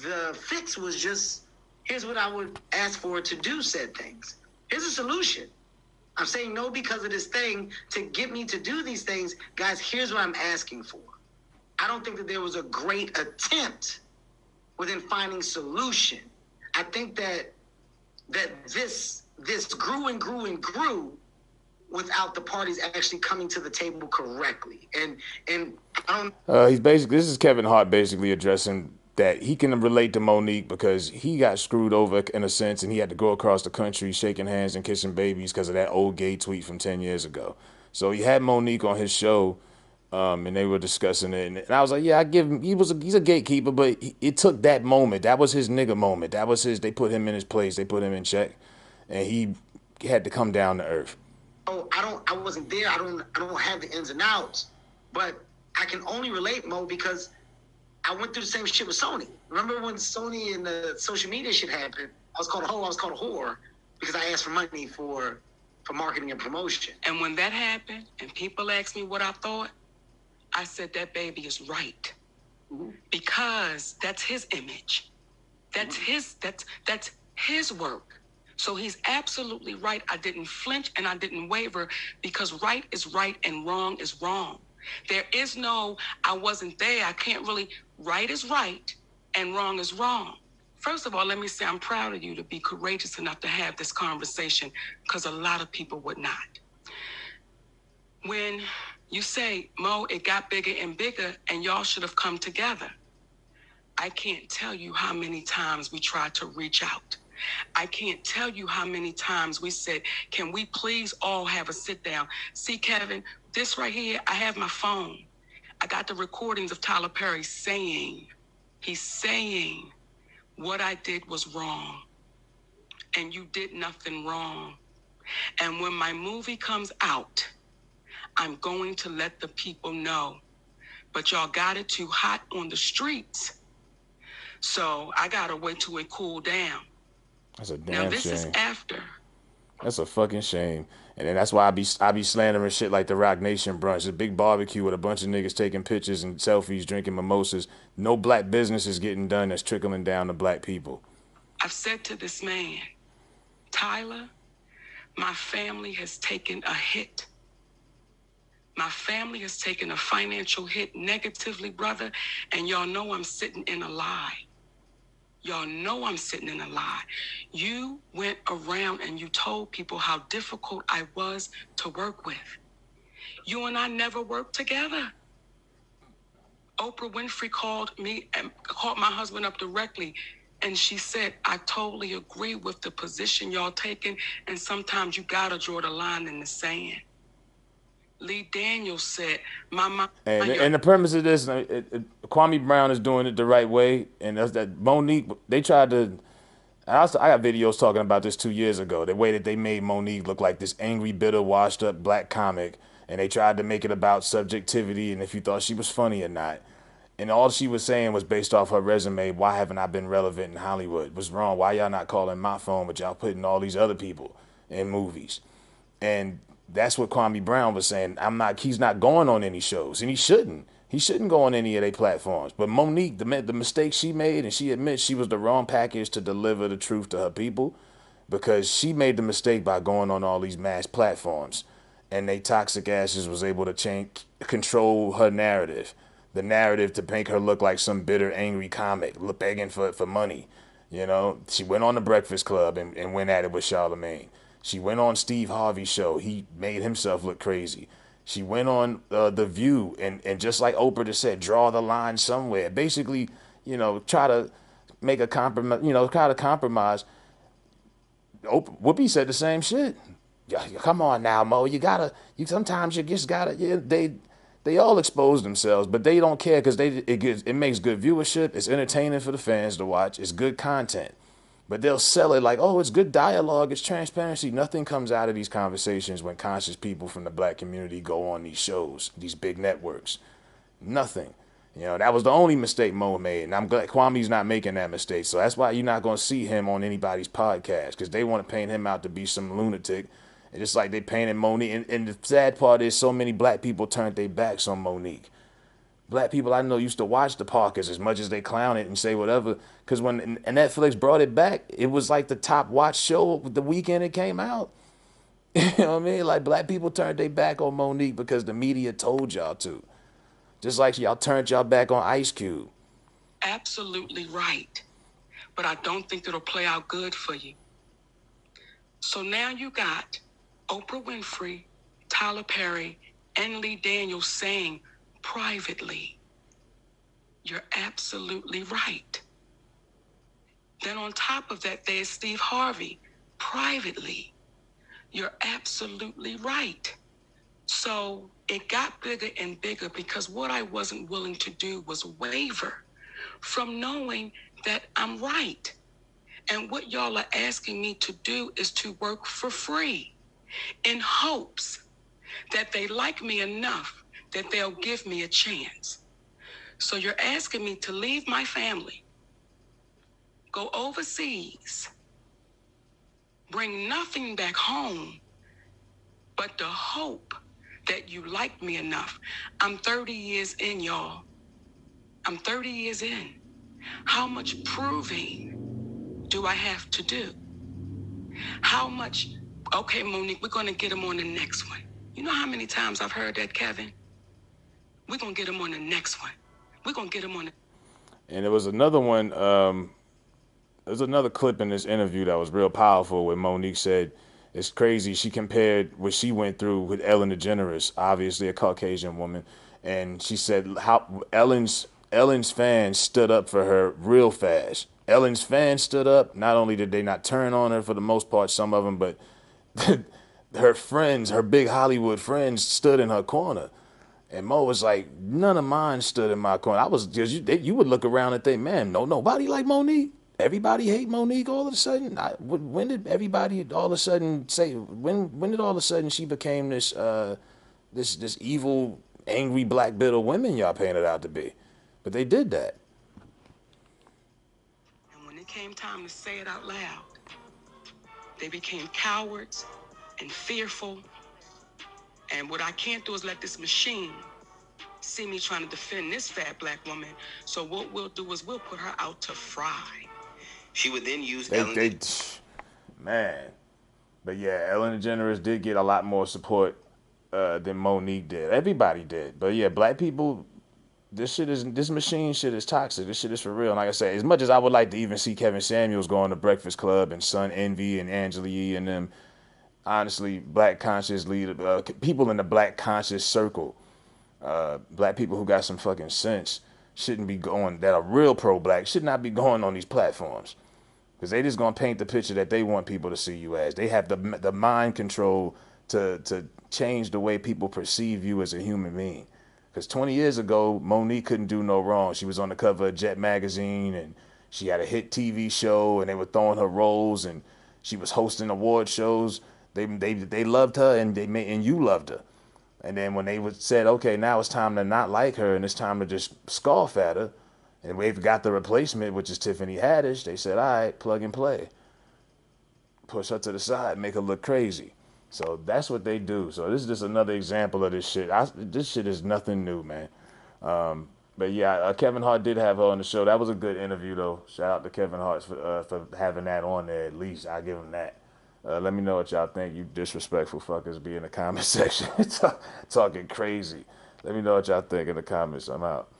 the fix was just, here's what I would ask for to do said things. Here's a solution. I'm saying no because of this thing to get me to do these things. Guys, here's what I'm asking for. I don't think that there was a great attempt within finding solution. I think that this grew and grew and grew without the parties actually coming to the table correctly. And I don't. He's basically, this is Kevin Hart basically addressing that he can relate to Monique because he got screwed over in a sense, and he had to go across the country shaking hands and kissing babies because of that old gay tweet from 10 years ago. So he had Monique on his show, and they were discussing it, and I was like, yeah, I give him. He's a gatekeeper, but it took that moment. That was his nigga moment. That was his. They put him in his place. They put him in check, and he had to come down to earth. Oh, I wasn't there. I don't have the ins and outs, but I can only relate, Mo, because I went through the same shit with Sony. Remember when Sony and the social media shit happened? I was called a hoe. I was called a whore because I asked for money for marketing and promotion. And when that happened, and people asked me what I thought, I said that baby is right, because that's his image, that's his work. So he's absolutely right. I didn't flinch and I didn't waver, because right is right and wrong is wrong. There is no, I wasn't there. I can't really, right is right and wrong is wrong. First of all, let me say I'm proud of you to be courageous enough to have this conversation, because a lot of people would not. When you say, Mo, it got bigger and bigger and y'all should have come together, I can't tell you how many times we tried to reach out. I can't tell you how many times we said, can we please all have a sit down? See, Kevin, this right here, I have my phone. I got the recordings of Tyler Perry saying what I did was wrong and you did nothing wrong. And when my movie comes out, I'm going to let the people know. But y'all got it too hot on the streets. So I got to wait till it cool down. That's a damn shame. Now this is after. That's a fucking shame. And then that's why I be slandering shit like the Rock Nation brunch, a big barbecue with a bunch of niggas taking pictures and selfies, drinking mimosas. No black business is getting done that's trickling down to black people. I've said to this man, Tyler, my family has taken a hit. My family has taken a financial hit negatively, brother, and y'all know I'm sitting in a lie. Y'all know I'm sitting in a lie. You went around and you told people how difficult I was to work with. You and I never worked together. Oprah Winfrey called me and called my husband up directly, and she said, I totally agree with the position y'all taking, and sometimes you gotta draw the line in the sand. Lee Daniels said, and the premise of this, Kwame Brown is doing it the right way, and that's that Monique, they tried to, I got videos talking about this 2 years ago, the way that they made Monique look like this angry, bitter, washed up black comic, and they tried to make it about subjectivity and if you thought she was funny or not. And all she was saying was based off her resume, why haven't I been relevant in Hollywood? What's wrong? Why y'all not calling my phone, but y'all putting all these other people in movies? And that's what Kwame Brown was saying. He's not going on any shows, and he shouldn't. He shouldn't go on any of their platforms. But Monique, the mistake she made, and she admits she was the wrong package to deliver the truth to her people, because she made the mistake by going on all these mass platforms, and they toxic asses was able to control her narrative. The narrative to make her look like some bitter, angry comic, begging for money. You know, she went on the Breakfast Club and went at it with Charlamagne. She went on Steve Harvey's show. He made himself look crazy. She went on The View and just like Oprah just said, draw the line somewhere. Basically, try to make a compromise, try to compromise. Whoopi said the same shit. Yeah, come on now, Mo. Sometimes you just gotta, they all expose themselves, but they don't care because it makes good viewership. It's entertaining for the fans to watch. It's good content. But they'll sell it like, oh, it's good dialogue, it's transparency. Nothing comes out of these conversations when conscious people from the black community go on these shows, these big networks. Nothing. That was the only mistake Mo made, and I'm glad Kwame's not making that mistake. So that's why you're not going to see him on anybody's podcast, because they want to paint him out to be some lunatic. And just like they painted Monique. And the sad part is so many black people turned their backs on Monique. Black people I know used to watch the Parkers as much as they clown it and say whatever. Because when Netflix brought it back, it was like the top watch show the weekend it came out. You know what I mean? Like, black people turned their back on Monique because the media told y'all to. Just like y'all turned y'all back on Ice Cube. Absolutely right. But I don't think it'll play out good for you. So now you got Oprah Winfrey, Tyler Perry, and Lee Daniels saying privately, you're absolutely right. Then on top of that, there's Steve Harvey, privately, you're absolutely right. So it got bigger and bigger because what I wasn't willing to do was waver from knowing that I'm right. And what y'all are asking me to do is to work for free in hopes that they like me enough that they'll give me a chance. So you're asking me to leave my family, go overseas, bring nothing back home, but the hope that you like me enough. I'm 30 years in, y'all. I'm 30 years in. How much proving do I have to do? How much, okay, Monique, we're going to get him on the next one. You know how many times I've heard that, Kevin? We're going to get him on the next one. We're going to get him on the... And there was another one, there's another clip in this interview that was real powerful where Monique said, it's crazy. She compared what she went through with Ellen DeGeneres, obviously a Caucasian woman. And she said how Ellen's fans stood up for her real fast. Ellen's fans stood up. Not only did they not turn on her for the most part, some of them, but her friends, her big Hollywood friends, stood in her corner. And Mo was like, none of mine stood in my corner. I was just, you would look around and think, man, nobody like Monique. Everybody hate Monique all of a sudden. When did everybody all of a sudden say? When did all of a sudden she became this this evil, angry black bit of women y'all painted out to be? But they did that. And when it came time to say it out loud, they became cowards and fearful. And what I can't do is let this machine see me trying to defend this fat black woman. So what we'll do is we'll put her out to fry. She would then use man. But yeah, Ellen DeGeneres did get a lot more support than Monique did. Everybody did. But yeah, black people, this machine shit is toxic. This shit is for real. And like I said, as much as I would like to even see Kevin Samuels go on the Breakfast Club and Son Envy and Angela Yee and them, honestly, black conscious leader, people in the black conscious circle, black people who got some fucking sense shouldn't be going, that are real pro-black, should not be going on these platforms. Because they just going to paint the picture that they want people to see you as. They have the mind control to change the way people perceive you as a human being. Because 20 years ago, Monique couldn't do no wrong. She was on the cover of Jet magazine, and she had a hit TV show, and they were throwing her roles, and she was hosting award shows. They loved her, and you loved her. And then when they said, okay, now it's time to not like her, and it's time to just scoff at her, and we've got the replacement, which is Tiffany Haddish, they said, all right, plug and play. Push her to the side, make her look crazy. So that's what they do. So this is just another example of this shit. This shit is nothing new, man. But yeah, Kevin Hart did have her on the show. That was a good interview, though. Shout out to Kevin Hart for having that on there, at least. I give him that. Let me know what y'all think. You disrespectful fuckers be in the comment section talking crazy. Let me know what y'all think in the comments. I'm out.